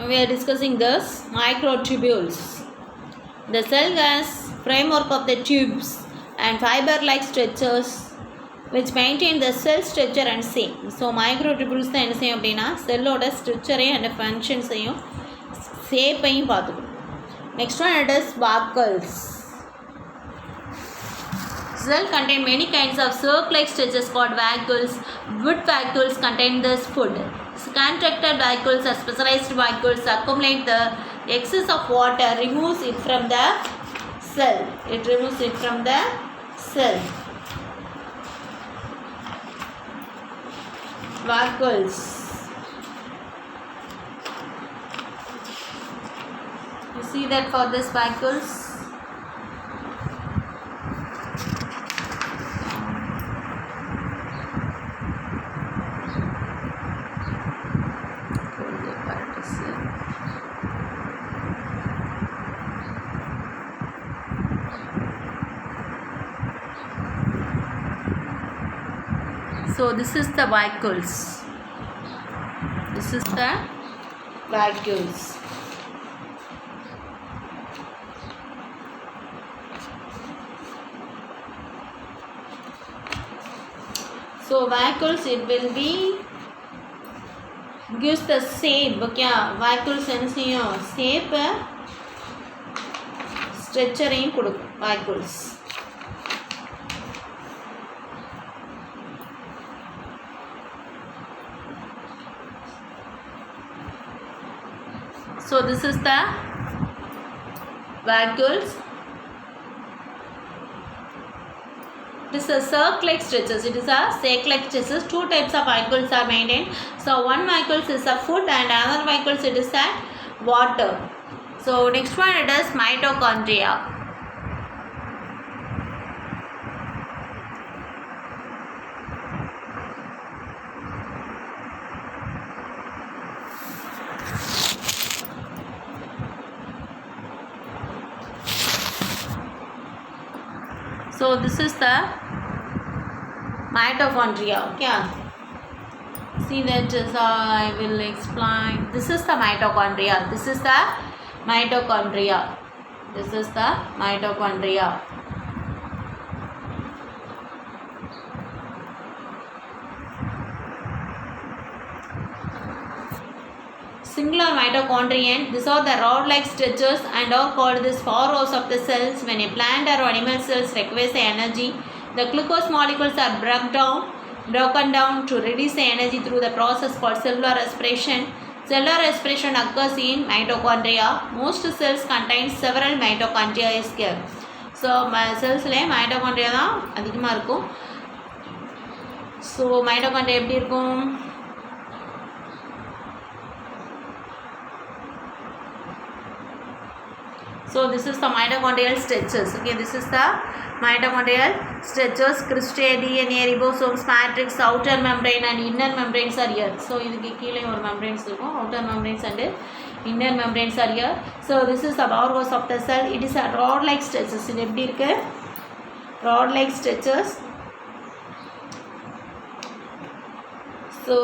We are discussing this microtubules. The cell has framework of the tubes and fiber-like structures which maintain the cell structure and shape. So microtubules தான் என்ன செய்யும் அப்படின்னா செல்லோட ஸ்ட்ரக்சரையும் and ஃபங்க்ஷன்ஸையும் ஷேப்பையும் பார்த்துக்கணும். Next one it is vacuoles. Cell contain many kinds of circle-like structures called vacuoles. Wood vacuoles contain this food. Contracted vacuoles are specialized vacuoles accumulate the excess of water, removes it from the cell. It removes it from the cell. Vacuoles. You see that for this vacuoles. So this is the vacuoles. This is the vacuoles. So vacuoles it will be gives the shape. क्या vacuoles என்ன செய்யும் shape ஸ்ட்ரக்சரையும் கொடுக்கும் vacuoles. So this is the vacuoles. It is a circle-like structures. It is a circle-like structures. Two types of vacuoles are maintained. So one vacuoles is a food and another vacuoles it is a water. So next one it is mitochondria. So this is the mitochondria. Okay. See that I will explain. This is the mitochondria. This is the mitochondria. This is the mitochondria. Singular mitochondrion. These are the rod-like structures and are called the spores of the cells. When a plant or animal cells requires the energy, the glucose molecules are broken down to release the energy through the process called cellular respiration. Cellular respiration occurs in mitochondria. Most cells contain several mitochondria is here. So cells le mitochondria தான் அதிகமாக இருக்கும். So mitochondria எப்படி இருக்கும்? So this is the mitochondrial structures. Okay, this is the mitochondrial structures. Cristae, DNA, ribosomes, matrix, outer membrane and inner membranes are here. So இதுக்கு கீழே ஒரு membranes இருக்கும். Outer membranes and inner membranes are here. So this is the powerhouse of the cell. It is a rod-like structures. இது எப்படி இருக்கு? Rod-like structures. So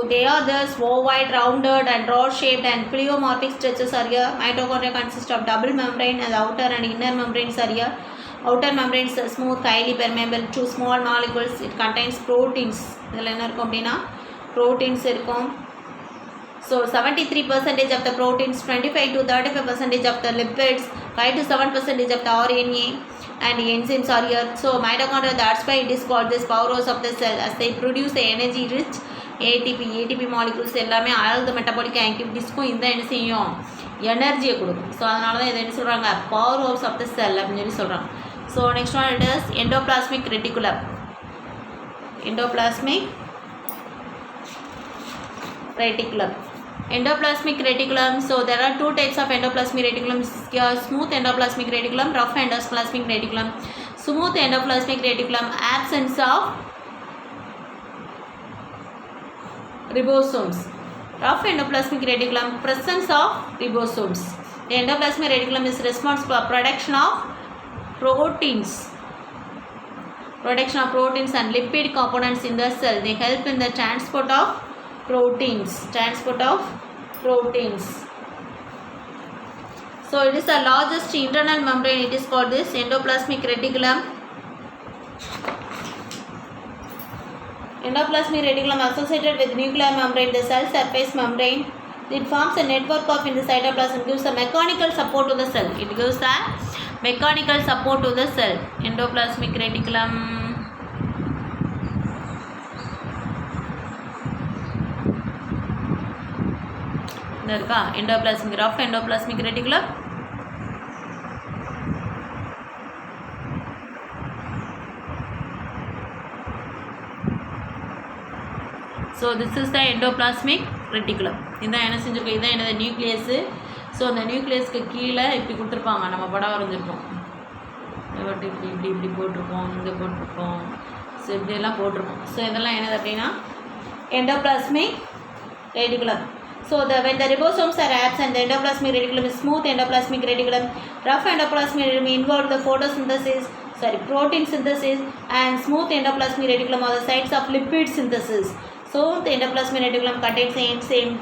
they are thus ovoid, rounded and rod-shaped and pleomorphic structures are here. Mitochondria consist of double membrane and outer and inner membranes are here. Outer membranes are smooth, highly permeable to small molecules. It contains proteins. இதில் என்ன இருக்கும் அப்படின்னா proteins இருக்கும். So 73% of the proteins, 25 to 35% of the lipids, 5 to 7% of the RNA and enzymes are here. So mitochondria, that's why it is called this powerhouse of the cell as they produce the energy rich ATP molecules எல்லாமே ஆழ்ந்த metabolic ஆக்டிவிட்டீஸ்க்கும் இந்த என்ன செய்யும் எனர்ஜியை கொடுக்கும். So அதனால தான் இதை என்ன சொல்கிறாங்க பவர் ஹவுஸ் ஆஃப் த செல் அப்படின்னு சொல்லி சொல்கிறாங்க. So next one it is endoplasmic reticulum. Endoplasmic reticulum. So there are two types of endoplasmic reticulum. Smooth endoplasmic reticulum, rough endoplasmic reticulum. Smooth endoplasmic reticulum, absence of ribosomes. Rough endoplasmic reticulum, presence of ribosomes. The endoplasmic reticulum is responsible for production of proteins. Production of proteins and lipid components in the cell. They help in the transport of proteins. So it is the largest internal membrane. It is called this endoplasmic reticulum. Endoplasmic reticulum associated with nuclear membrane, the cell surface membrane. It forms a network of in the cytoplasm, gives a mechanical support to the cell. It gives a mechanical support to the cell. Endoplasmic reticulum. Endoplasmic, rough endoplasmic reticulum. So this is the endoplasmic reticulum. இதான் என்ன செஞ்சிருக்கோம், இதான் என்னது nucleus. So அந்த நியூக்ளியஸ்க்கு கீழே இப்படி கொடுத்துருப்பாங்க, நம்ம படம் வரைஞ்சிருப்போம். இப்படி இப்படி இப்படி இப்படி போட்டிருப்போம், இங்கே போட்டிருப்போம், ஸோ இப்படியெல்லாம் போட்டிருப்போம். ஸோ இதெல்லாம் என்னது அப்படின்னா endoplasmic reticulum. So when the ribosomes are absent, the endoplasmic reticulum is smooth endoplasmic reticulum. Rough endoplasmic reticulum involved the protein synthesis, and smooth endoplasmic reticulum are the sites of lipid synthesis. So the endoplasmic reticulum contains enzyme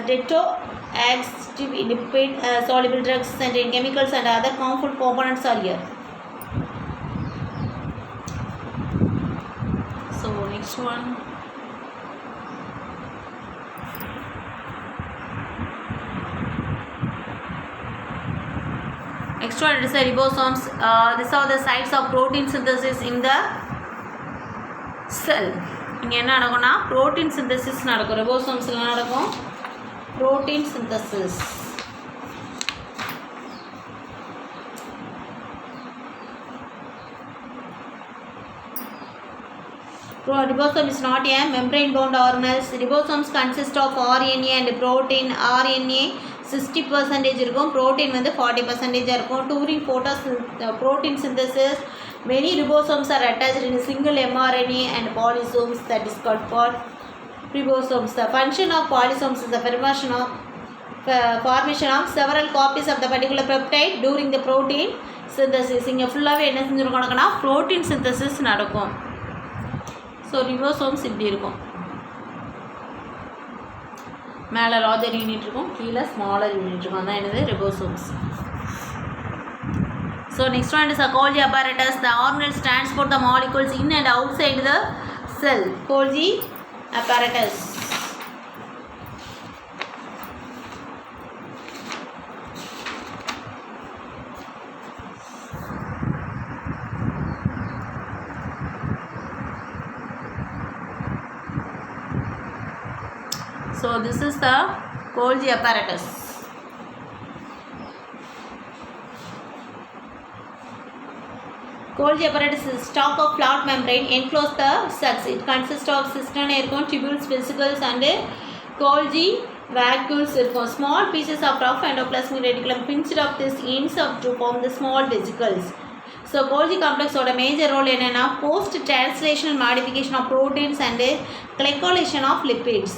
detoactive lipid soluble drugs and chemicals and other harmful components are here. So next one. Next one is the ribosomes. These are the sites of protein synthesis in the cell. இங்கே என்ன நடக்கும்னா protein synthesis நடக்கும். ரிபோசோம்ஸில் நடக்கும் protein synthesis. Ribosome is not a membrane bound organelles. Ribosomes consist of RNA and protein. RNA 60% இருக்கும், protein வந்து 40% இருக்கும். During protein synthesis, many ribosomes are attached in a single mRNA and polysomes, that is called ribosomes. The function of polysomes is the formation of several copies of the particular peptide during the protein synthesis. இங்கே ஃபுல்லாகவே என்ன செஞ்சுருக்கோம்னா protein synthesis நடக்கும். So ribosomes இப்படி இருக்கும், மேலே larger unit இருக்கும், கீழே smaller unit இருக்கும், அதான் என்னது ribosomes. So next one is a Golgi apparatus. The organelles transport the molecules in and outside the cell. Golgi apparatus. So this is the Golgi apparatus. Golgi apparatus is stalk of flat membrane enclose the sacs. It consists of cistern, tubules, vesicles and Golgi vacuoles. Small pieces of rough endoplasmic reticulum pinched off this ends up to form the small vesicles. So Golgi complex oda major role enna post translational modification of proteins and glycylation of lipids.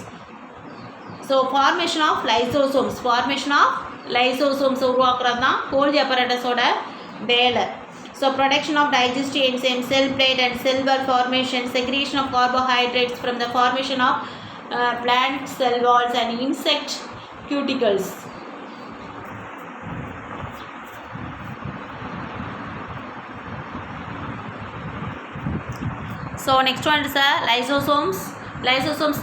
So formation of lysosomes உருவாக்குறது தான் Golgi apparatus ஓட வேலை. So production of digestive enzymes, cell plate and cell wall formation, segregation of carbohydrates from the formation of plant cell walls and insect cuticles. So next one is lysosomes.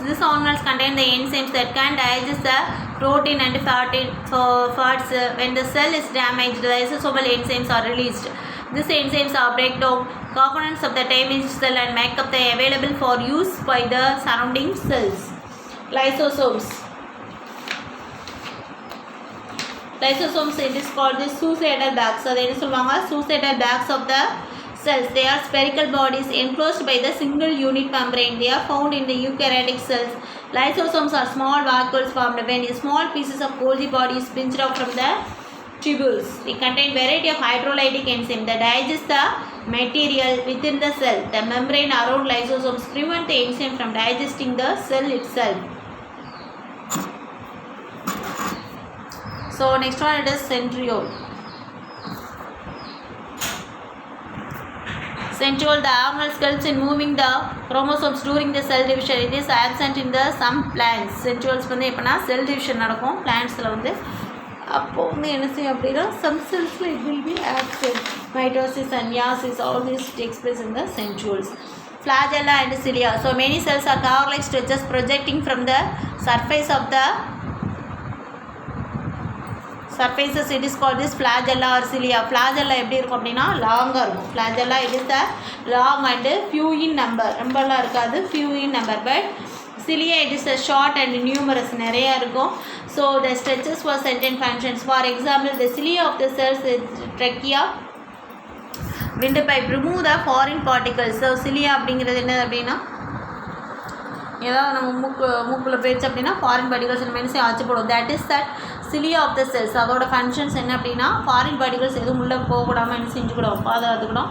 These organelles contain the enzymes that can digest the protein and fats. When the cell is damaged, the lysosomal enzymes are released. These enzymes are break down components of the damaged cell and make up the available for use by the surrounding cells. Lysosomes, it is called the suicidal bags. So they are suicidal bags of the cells. They are spherical bodies enclosed by the single unit membrane. They are found in the eukaryotic cells. Lysosomes are small vacuoles formed when small pieces of Golgi body is pinched out from the tubules. They contain variety of hydrolytic enzymes that digest the material within the cell. The membrane around lysosomes prevent the enzyme from digesting the cell itself. So next one it is centriole. Centriole, the organelle helps in moving the chromosomes during the cell division. It is absent in the some plants. Centrioles வந்து எப்படின்னா cell division நடக்கும் பிளான்ட்ஸில் வந்து. அப்போது வந்து என்ன செய்யும் அப்படின்னா some cellsல it will be absent. Mitosis and meiosis, all this takes place in the centrioles. Flagella and cilia. So many cells are cover-like structures projecting from the surface of the surfaces. It is called this flagella or cilia. Flagella எப்படி இருக்கும் அப்படின்னா லாங்காக இருக்கும். Flagella it is the long and few in number. ரொம்பலாம் இருக்காது, few in number. But cilia it is a short and numerous, நிறையா இருக்கும். So the structures for certain functions. For example, the cilia of the cells trachea windpipe remove the foreign particles. So cilia அப்படிங்கிறது என்னது அப்படின்னா ஏதாவது நம்ம மூக்கில் போயிடுச்சு அப்படின்னா ஃபாரின் பார்ட்டிகல்ஸ் நம்ம என்ன செய்ய ஆச்சு போடும். That is that cilia of the cells. அதோட ஃபங்க்ஷன்ஸ் என்ன அப்படின்னா ஃபாரின் பார்ட்டிகல்ஸ் எதுவும் உள்ளே போகக்கூடாமல் என்ன செஞ்சுக்கூடும், பாதுகாத்துக்கணும்.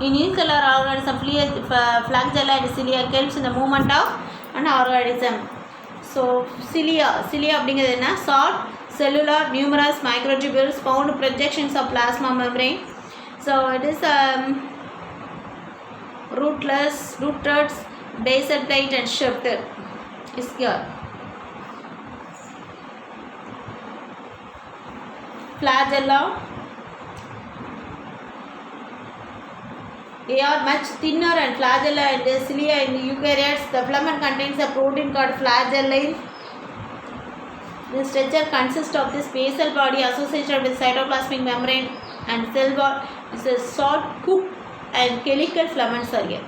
In unicellular organism flagella and cilia helps இந்த movement of and organism. So cilia அப்படிங்கிறது என்ன, short cellular numerous microtubules found projections of plasma membrane. So it is rootlets, basal plate and shift is here. Flagella, they are much thinner and flagella and cilia in the eukaryotes. The filament contains a protein called flagellin. The structure consists of this basal body associated with cytoplasmic membrane and cell wall is a short hook and helical filaments are here.